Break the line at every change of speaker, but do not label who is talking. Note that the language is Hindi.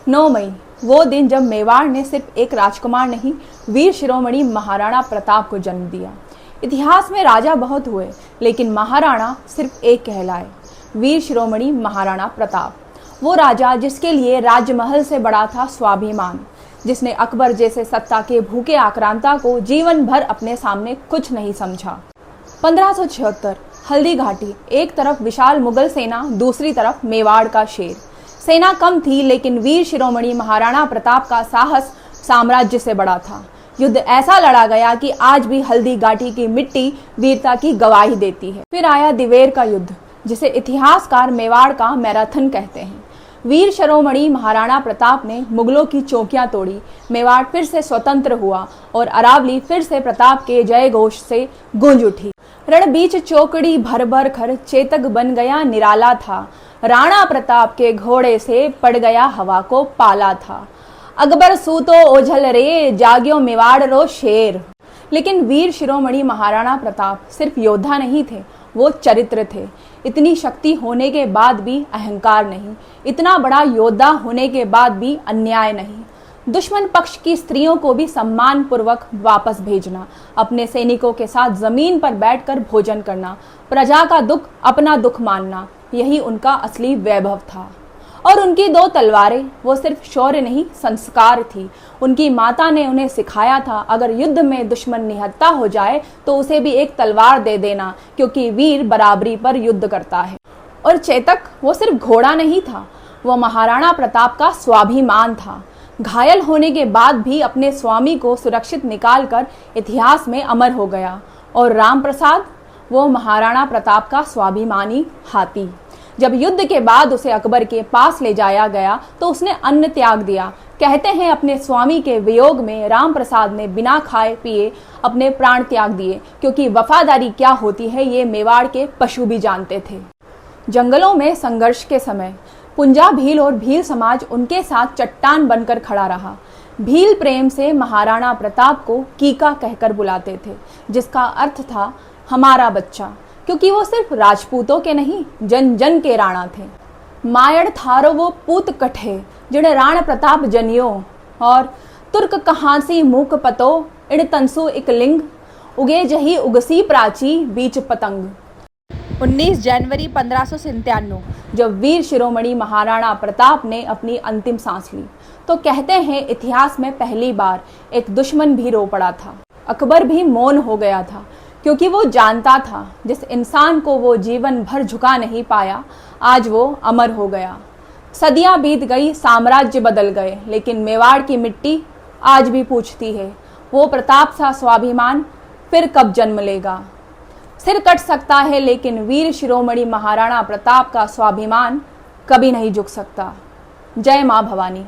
9 मई वो दिन जब मेवाड़ ने सिर्फ एक राजकुमार नहीं, वीर शिरोमणि महाराणा प्रताप को जन्म दिया। इतिहास में राजा बहुत हुए, लेकिन महाराणा सिर्फ एक कहलाए, वीर शिरोमणि महाराणा प्रताप। वो राजा जिसके लिए राजमहल से बड़ा था स्वाभिमान, जिसने अकबर जैसे सत्ता के भूखे आक्रांता को जीवन भर अपने सामने कुछ नहीं समझा। 1576 हल्दी घाटी, एक तरफ विशाल मुगल सेना, दूसरी तरफ मेवाड़ का शेर। सेना कम थी, लेकिन वीर शिरोमणि महाराणा प्रताप का साहस साम्राज्य से बड़ा था। युद्ध ऐसा लड़ा गया कि आज भी हल्दी घाटी की मिट्टी वीरता की गवाही देती है। फिर आया दिवेर का युद्ध, जिसे इतिहासकार मेवाड़ का मैराथन कहते हैं। वीर शिरोमणि महाराणा प्रताप ने मुगलों की चौकियां तोड़ी, मेवाड़ फिर से स्वतंत्र हुआ और अरावली फिर से प्रताप के जय घोष से गूंज उठी। रण बीच चौकड़ी भर भर कर चेतक बन गया निराला था, राणा प्रताप के घोड़े से पड़ गया हवा को पाला था। अकबर सूतो ओझल रे, जाग्यो मेवाड़ रो शेर। लेकिन वीर शिरोमणि महाराणा प्रताप सिर्फ योद्धा नहीं थे, वो चरित्र थे। इतनी शक्ति होने के बाद भी अहंकार नहीं, इतना बड़ा योद्धा होने के बाद भी अन्याय नहीं। दुश्मन पक्ष की स्त्रियों को भी सम्मान पूर्वक वापस भेजना, अपने सैनिकों के साथ जमीन पर बैठकर भोजन करना, प्रजा का दुख अपना दुख मानना, यही उनका असली वैभव था। और उनकी 2 तलवारें, वो सिर्फ शौर्य नहीं, संस्कार थी। उनकी माता ने उन्हें सिखाया था, अगर युद्ध में दुश्मन निहत्था हो जाए तो उसे भी एक तलवार दे देना, क्योंकि वीर बराबरी पर युद्ध करता है। और चेतक वो सिर्फ घोड़ा नहीं था, वो महाराणा प्रताप का स्वाभिमान था। घायल होने के बाद भी अपने स्वामी को सुरक्षित निकालकर इतिहास में अमर हो गया। और राम प्रसाद, वो महाराणा प्रताप का स्वाभिमानी हाथी। जब युद्ध के बाद उसे अकबर के पास ले जाया गया तो उसने अन्न त्याग दिया। कहते हैं अपने स्वामी के वियोग में राम प्रसाद ने बिना खाए पिए अपने प्राण त्याग दिए, क्योंकि वफादारी क्या होती है ये मेवाड़ के पशु भी जानते थे। जंगलों में संघर्ष के समय पुंजा भील और भील समाज उनके साथ चट्टान बनकर खड़ा रहा। भील प्रेम से महाराणा प्रताप को कीका कहकर बुलाते थे, जिसका अर्थ था हमारा बच्चा, क्योंकि वो सिर्फ राजपूतों के नहीं, जन जन के राणा थे। मायड़ थारो वो पूत कठे जिड़े राण प्रताप जनियो, और तुर्क कहासी मूक पतो इण तंसु इकलिंग, उगे जही उगसी प्राची बीच पतंग। 19 जनवरी 1597 जब वीर शिरोमणि महाराणा प्रताप ने अपनी अंतिम सांस ली, तो कहते हैं इतिहास में पहली बार एक दुश्मन भी रो पड़ा था। अकबर भी मौन हो गया था, क्योंकि वो जानता था जिस इंसान को वो जीवन भर झुका नहीं पाया, आज वो अमर हो गया। सदियां बीत गई, साम्राज्य बदल गए, लेकिन मेवाड़ की मिट्टी आज भी पूछती है, वो प्रताप सा स्वाभिमान फिर कब जन्म लेगा। सिर कट सकता है, लेकिन वीर शिरोमणि महाराणा प्रताप का स्वाभिमान कभी नहीं झुक सकता। जय मां भवानी।